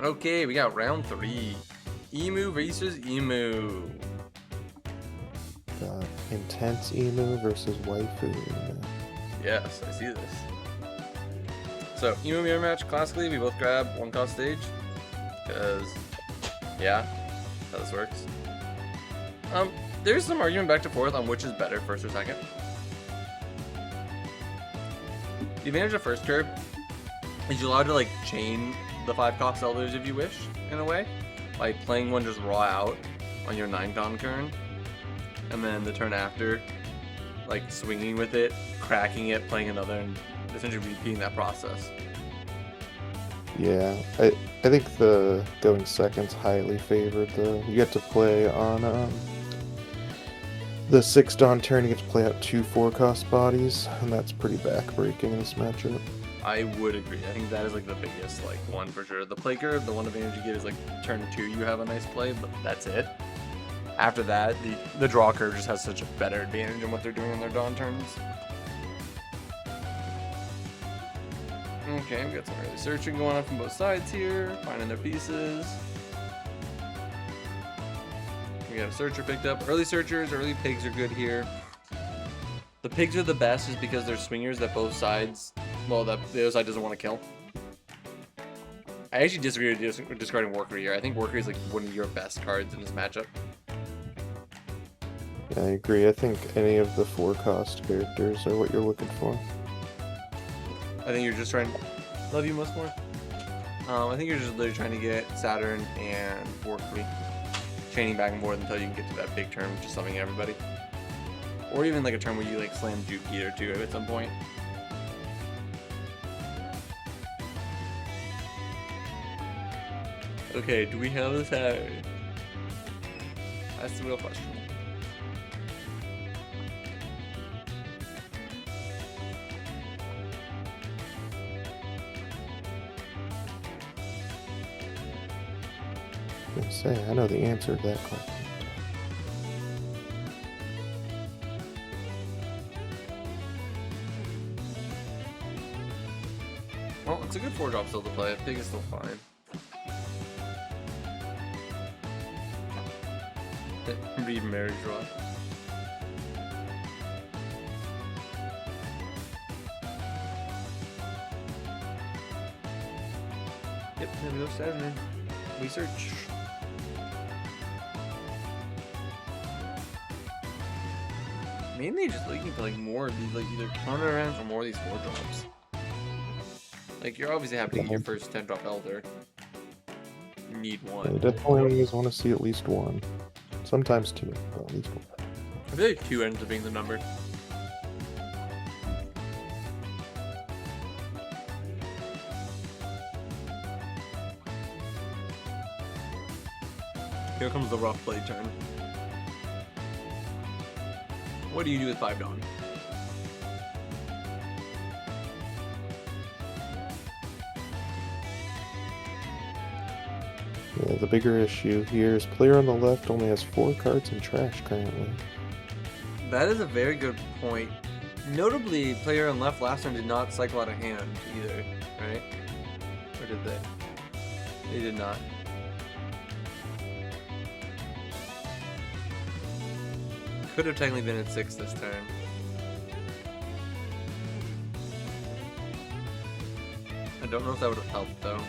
Okay, we got round 3. Emu versus Emu. Got intense emu versus waifu emu. Yes, I see this. So, Emu mirror match, classically, we both grab 1-cost stage. Because, yeah, that's how this works. There's some argument back and forth on which is better, first or second. The advantage of first curve is you're allowed to, like, chain the 5-cost elders if you wish, in a way. By playing one just raw out on your 9-con turn. And then the turn after, like, swinging with it, cracking it, playing another, and essentially repeating that process. Yeah, I think the going second's highly favored though. You get to play on the 6-Dawn turn, you get to play out 2 4-cost bodies, and that's pretty backbreaking in this matchup. I would agree. I think that is like the biggest like one for sure. The play curve, the one advantage you get is like turn 2 you have a nice play, but that's it. After that, the draw curve just has such a better advantage in what they're doing on their dawn turns. Okay, we got some early searching going on from both sides here, finding their pieces. We got a searcher picked up. Early searchers, early pigs are good here. The pigs are the best is because they're swingers that both sides, well, that the other side doesn't want to kill. I actually disagree with discarding Worker here. I think Worker is like one of your best cards in this matchup. Yeah, I agree. I think any of the 4-cost characters are what you're looking for. I think you're just trying to love you most more. I think you're just literally trying to get Saturn and Worker chaining back and forth until you can get to that big turn, which is summoning everybody. Or even like a turn where you like slam Juki or 2 at some point. Okay, do we have this hard? That's the real question. I was gonna say, I know the answer to that question. Well, it's a good 4-drop still to play. Pig is still fine. Read marriage draw. Yep, there we go, Saturn. Research. Mainly just looking for like more of these, like either turnarounds or more of these 4-drops. Like you're obviously happy to get your first 10-drop elder. You need one. You definitely always want to see at least one. Sometimes 2, but at least 1. I feel like 2 ends up being the number. Here comes the rough play turn. What do you do with 5 Dawn? Yeah, the bigger issue here is player on the left only has 4 cards in trash currently. That is a very good point. Notably, player on left last turn did not cycle out of hand either, right? Or did they? They did not. Could have technically been at 6 this turn. I don't know if that would have helped though.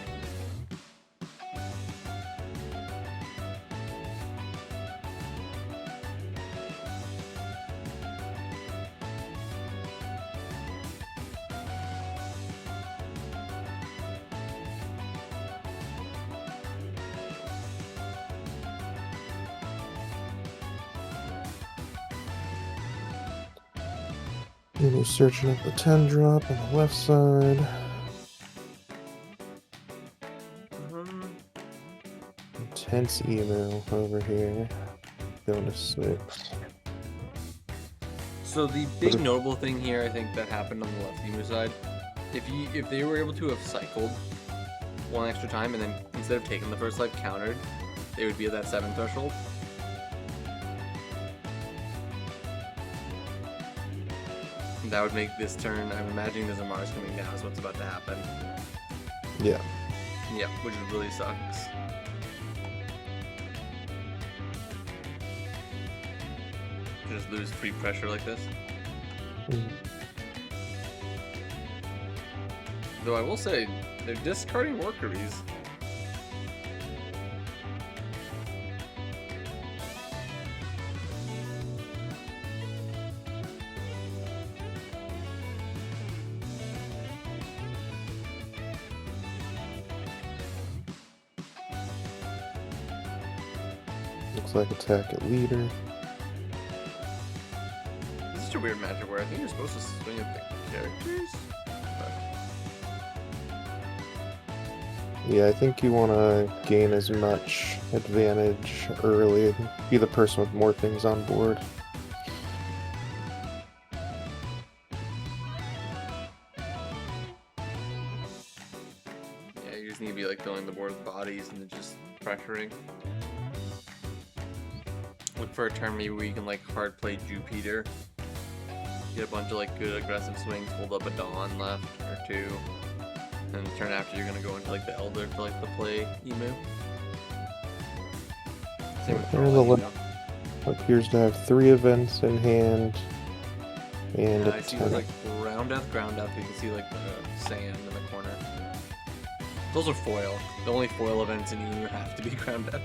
And we're searching up the 10-drop on the left side. Intense emo over here. Going to 6. So the big notable thing here, I think, that happened on the left emu side, if they were able to have cycled one extra time and then instead of taking the first life countered, they would be at that 7 threshold. That would make this turn, I'm imagining the Zamar's coming down is what's about to happen. Yeah. Yeah, which really sucks. To just lose free pressure like this. Though I will say, they're discarding workeries. Looks like attack at leader. This is such a weird matchup where I think you're supposed to swing at the characters. Yeah, I think you want to gain as much advantage early and be the person with more things on board. Yeah, you just need to be like filling the board with bodies and then just pressuring. Look for a turn maybe where you can like hard play Jupiter. Get a bunch of like good aggressive swings, hold up a Dawn left or two. And the turn after you're gonna go into like the Elder for like the play Emu. Same with Here the left appears to have 3 events in hand. And I see like ground death, you can see like the sand in the corner. Those are foil. The only foil events in Emu have to be ground death.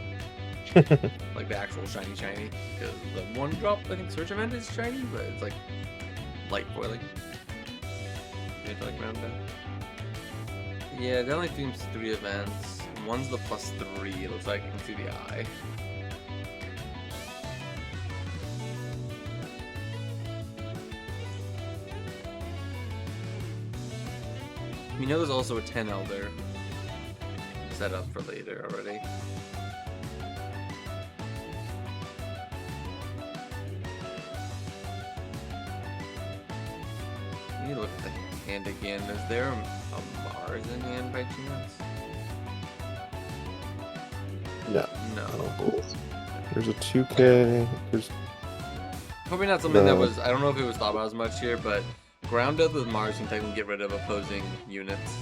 Like the actual shiny, because the 1-drop I think search event is shiny, but it's like light foiling. You have to like round down. Yeah, that only seems 3 events. One's the +3. It looks like I can see the eye. You know, there's also a 10 Elder set up for later already. Let me look at the hand again. Is there a Mars in hand by chance? No. No. There's a 2K. There's probably not something that was. I don't know if it was thought about as much here, but ground death with Mars can technically get rid of opposing units.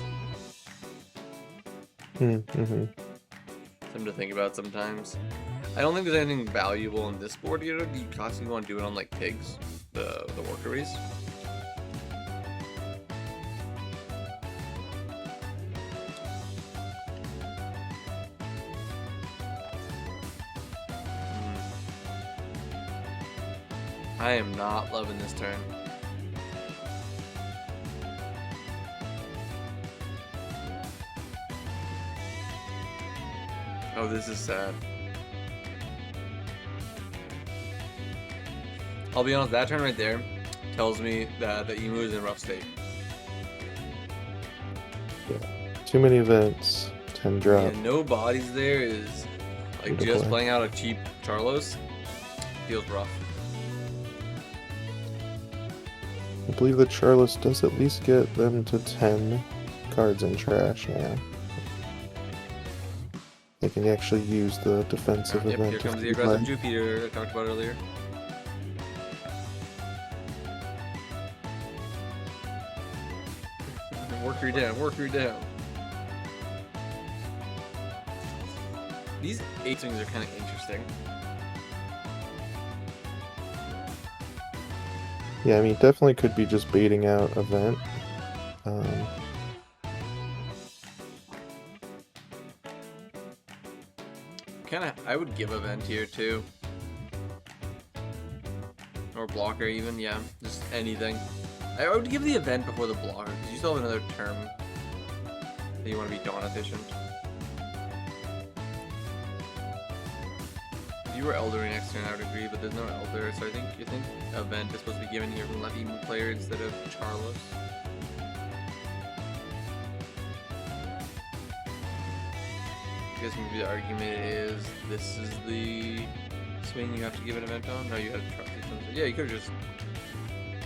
Something to think about sometimes. I don't think there's anything valuable in this board here. Do you constantly want to do it on like pigs, the workeries? I am not loving this turn. Oh, this is sad. I'll be honest, that turn right there tells me that the Emu is in a rough state. Yeah. Too many events. 10 drop. Yeah, no bodies there is like just playing out a cheap Charlos. Feels rough. I believe that Charlos does at least get them to 10 cards in trash now. They can actually use the defensive Yep, event. here comes the aggressive Jupiter I talked about earlier. Work her down. These 8 swings are kind of interesting. Yeah, I mean, definitely could be just baiting out event. I would give event here too. Or blocker even, yeah. Just anything. I would give the event before the blocker, because you still have another term that you want to be Dawn efficient. If you were Eldering next turn, I would agree, but there's no Elder, so you think event is supposed to be given here from left Emu player instead of Charlos. I guess maybe the argument is this is the swing you have to give an event on? No, you had to trust it. Yeah, you could have just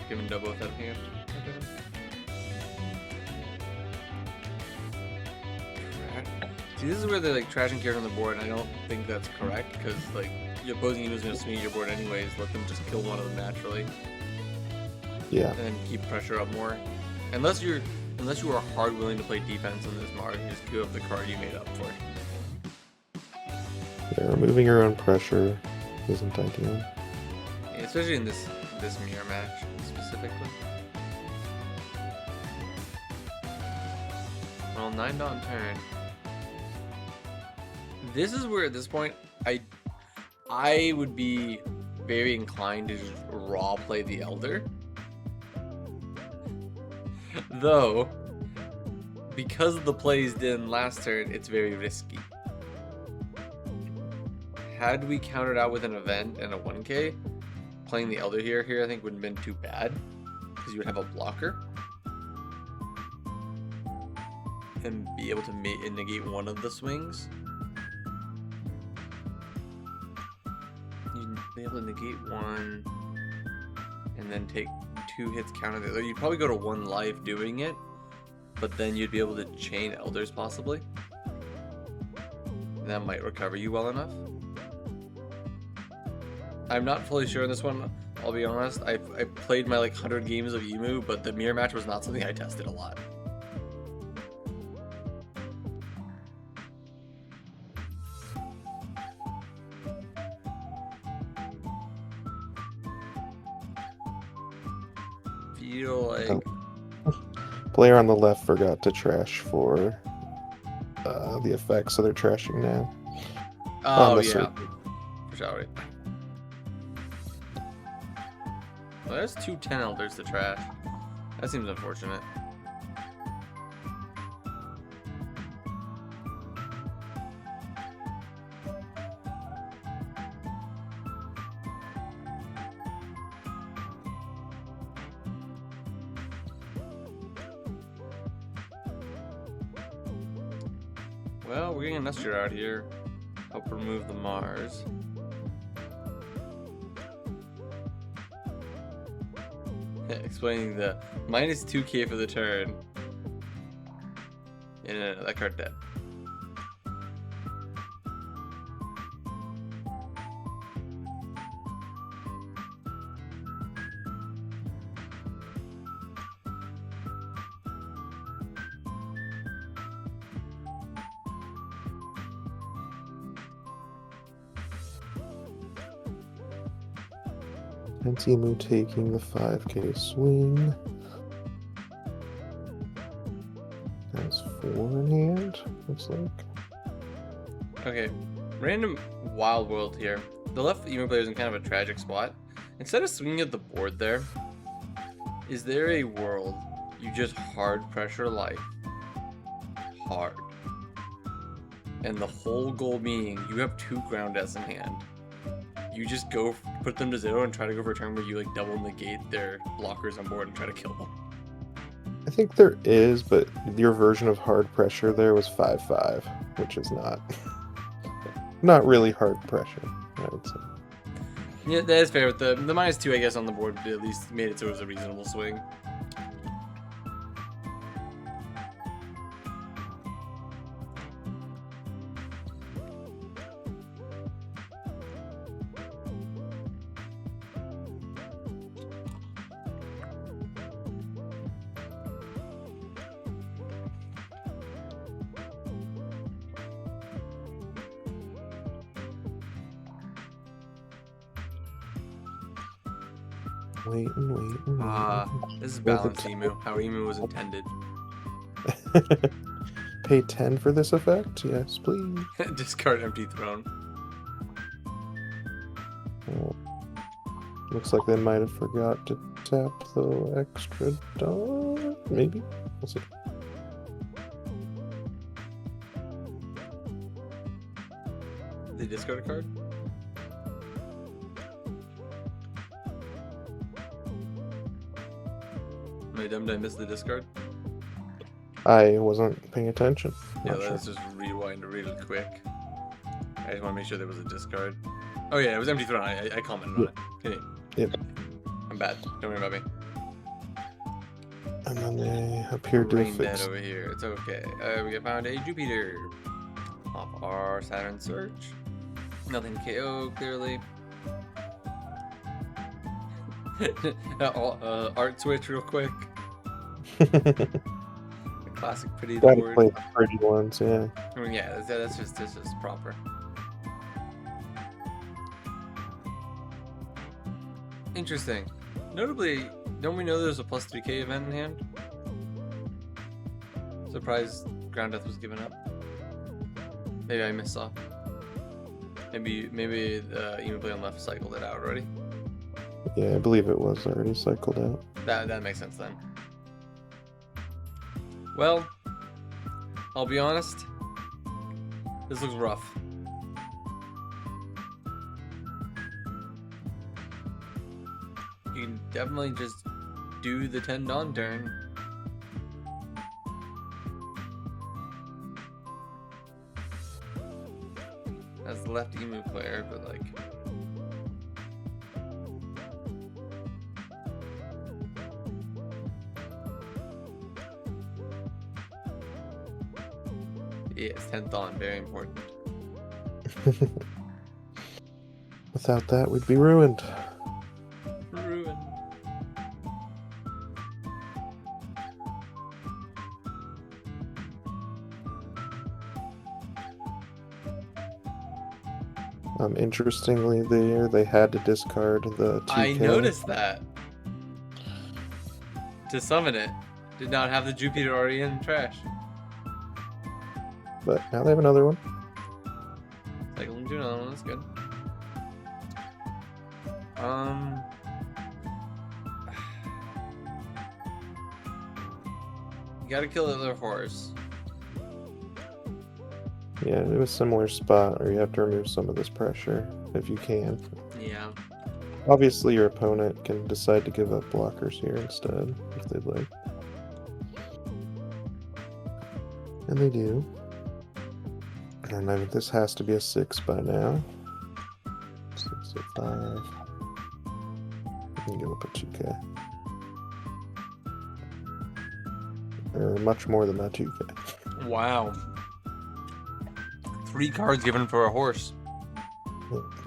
given double without hand. See, this is where they're like trashing character on the board, and I don't think that's correct, because like your opposing unit is going to swing your board anyways. Let them just kill one of them naturally. Yeah. And then keep pressure up more. Unless you're Unless you are hard willing to play defense on this Mars, you just queue up the card you made up for. Yeah, removing your own pressure isn't ideal. Yeah, especially in this mirror match specifically. Well, 9 on turn. This is where at this point I would be very inclined to just raw play the Elder. Though, because of the plays did last turn, it's very risky. Had we countered out with an event and a 1k, playing the Elder here I think wouldn't have been too bad, because you would have a blocker. And be able to negate one of the swings. You'd be able to negate one, and then take 2 hits counter the other. You'd probably go to 1 life doing it, but then you'd be able to chain Elders possibly. And that might recover you well enough. I'm not fully sure on this one, I'll be honest. I played my like 100 games of Emu, but the mirror match was not something I tested a lot. Feel like Player on the left forgot to trash for the effect, so they're trashing now. oh yeah, shall we? Well, there's 2 10 Elders to trash. That seems unfortunate. Well, we're getting a Nestor out here. Help remove the Mars. Explaining the minus 2k for the turn. And that card dead. Emu taking the 5k swing. That's 4 in hand, looks like. Okay, random wild world here. The left Emu player is in kind of a tragic spot. Instead of swinging at the board there, is there a world you just hard pressure life? Hard. And the whole goal being you have 2 ground deaths in hand. You just go put them to 0 and try to go for a turn where you like double negate their blockers on board and try to kill them. I think there is, but your version of hard pressure there was 5-5, which is not really hard pressure, I would say. Yeah, that is fair. With the minus 2, I guess, on the board at least made it so it was a reasonable swing. Wait. This is balanced Emu. How Emu was intended. Pay 10 for this effect? Yes, please. Discard empty throne. Oh. Looks like they might have forgot to tap the extra dot. Maybe? We'll see. They discard a card? Am I dumb? Did I miss the discard? I wasn't paying attention. Yeah, Not let's just rewind really quick. I just want to make sure there was a discard. Oh yeah, it was empty throne. I commented on it. Okay. Yep. I'm bad. Don't worry about me. And then they appeared to Rain fix. dead over here. It's okay. We have found a Jupiter off our Saturn search. Nothing KO clearly. it. Art switch real quick. Classic pretty Gotta board. play the pretty ones, yeah. I mean, yeah, that's just this is proper. Interesting. Notably, don't we know there's a plus 3k event in hand? Surprised Ground Death was given up. Maybe I missaw. Maybe the Emu Play on left cycled it out already. Yeah, I believe it was already cycled out. That makes sense then. Well, I'll be honest. This looks rough. You can definitely just do the 10 Dawn turn. As the left emu player, but like. Yes, 10th Dawn, very important. Without that, we'd be ruined. Ruin. Interestingly, they had to discard the 2K. I noticed that. To summon it, did not have the Jupiter already in trash. But now they have another one. Cycle into another one, that's good. You gotta kill the other horse. Yeah, it was a similar spot where you have to remove some of this pressure if you can. Yeah. Obviously, your opponent can decide to give up blockers here instead if they'd like. And they do. And I mean, this has to be a 6 by now. 6 or 5. And give up a 2K. Or much more than that 2K. Wow. 3 cards given for a horse.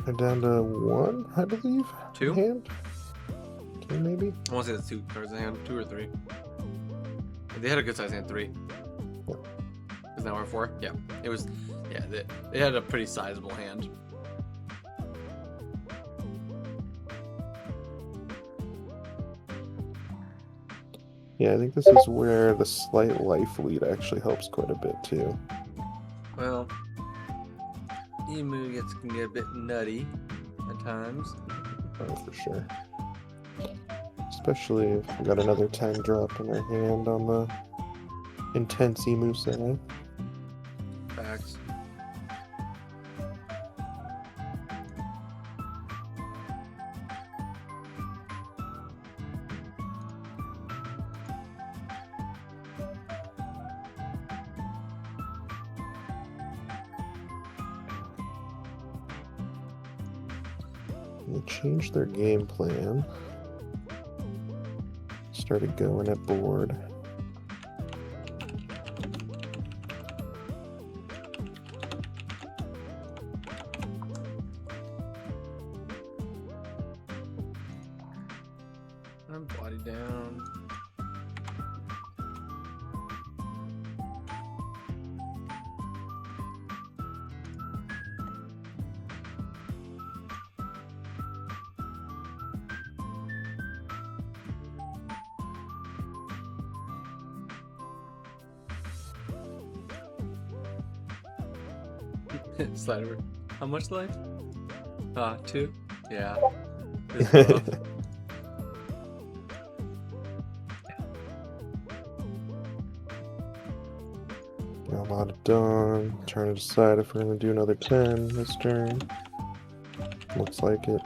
They're down to 1, I believe. 2? In hand? 2 maybe? I want to say that's 2 cards in hand. 2 or 3. They had a good size hand. 3. Yeah. Is now our 4? Yeah. It was. Yeah, they had a pretty sizable hand. Yeah, I think this is where the slight life lead actually helps quite a bit too. Well, Emu can get a bit nutty at times. Oh, for sure. Especially if we got another 10 drop in our hand on the intense Emu side. Facts. They changed their game plan. Started going at board. I'm body down. Slider. How much life? 2? Yeah. It's rough. Got a lot of done. Trying to decide if we're going to do another 10 this turn. Looks like it.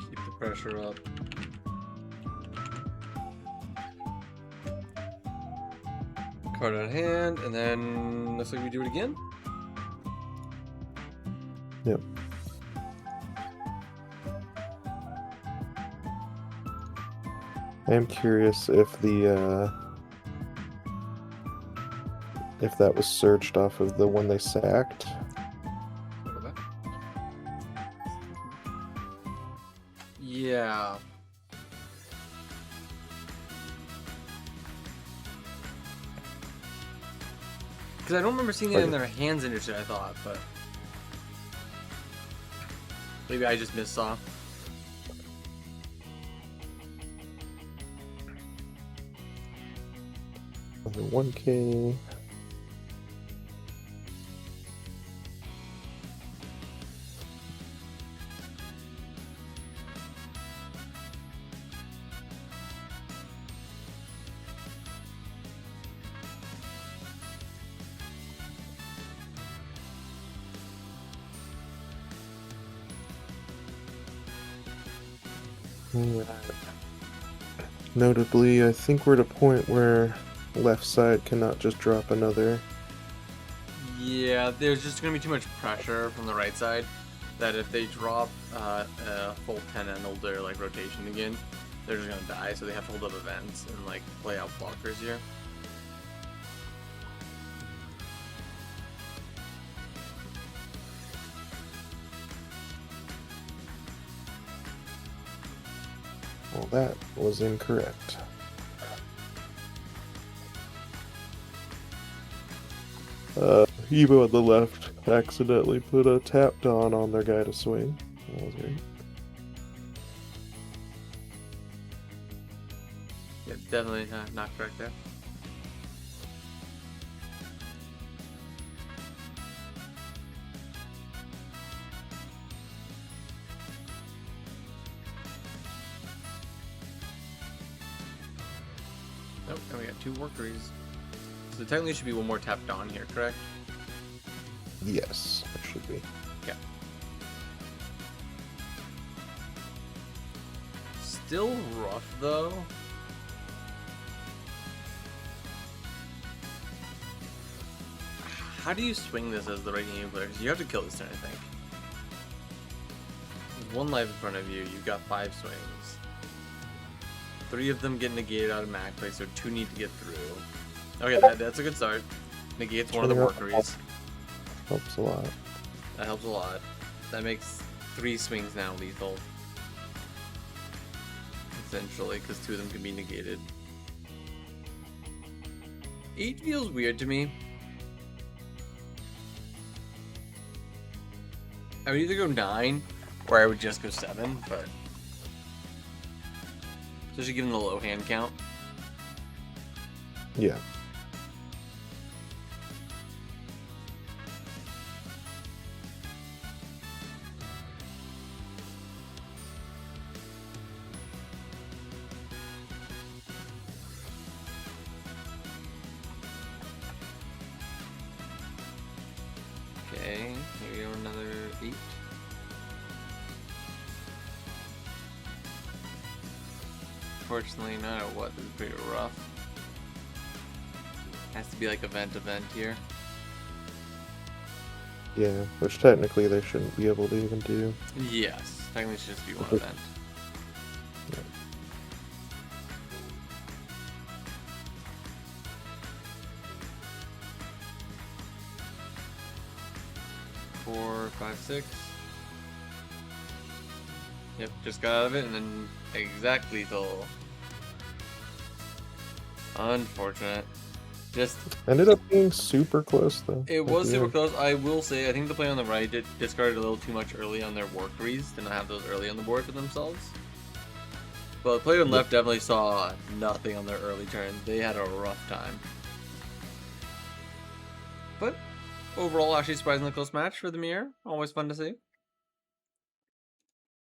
Keep the pressure up. Card on hand, and then looks like we do it again. Yep. I am curious if the if that was searched off of the one they sacked. Yeah. Because I don't remember seeing it in their hands initially, I thought, but maybe I just missaw. Another 1K. Notably, I think we're at a point where left side cannot just drop another. Yeah, there's just going to be too much pressure from the right side that if they drop a full 10 and hold their like rotation again, they're just going to die, so they have to hold up events and like play out blockers here. Well, that was incorrect. Evo on the left accidentally put a tap dawn on their guy to swing. That was great. Yeah, definitely not correct there. Nope, and we got 2 workeries. So technically should be one more tapped on here, correct? Yes, it should be. Yeah. Still rough though. How do you swing this as the right game player? Because you have to kill this turn, I think. There's 1 life in front of you. You've got 5 swings. 3 of them get negated automatically, so 2 need to get through. Okay, that's a good start. Negates one of the workeries. Helps a lot. That helps a lot. That makes 3 swings now lethal. Essentially, because 2 of them can be negated. 8 feels weird to me. I would either go 9, or I would just go 7, but especially given the low hand count. Yeah. Okay, here we go, another 8. Unfortunately, no matter what, this is pretty rough. Has to be like event here. Yeah, which technically they shouldn't be able to even do. Yes, technically it should just be one Okay. event. Yeah. Four, 5, 6. Yep, just got out of it and then exact lethal. Unfortunate. Just Ended up being super close though. it at was the super end. close. I will say I think the play on the right discarded a little too much early on their workeries. Did not have those early on the board for themselves. But the player on the left definitely saw nothing on their early turn. They had a rough time. But overall, actually surprisingly close match for the mirror. Always fun to see.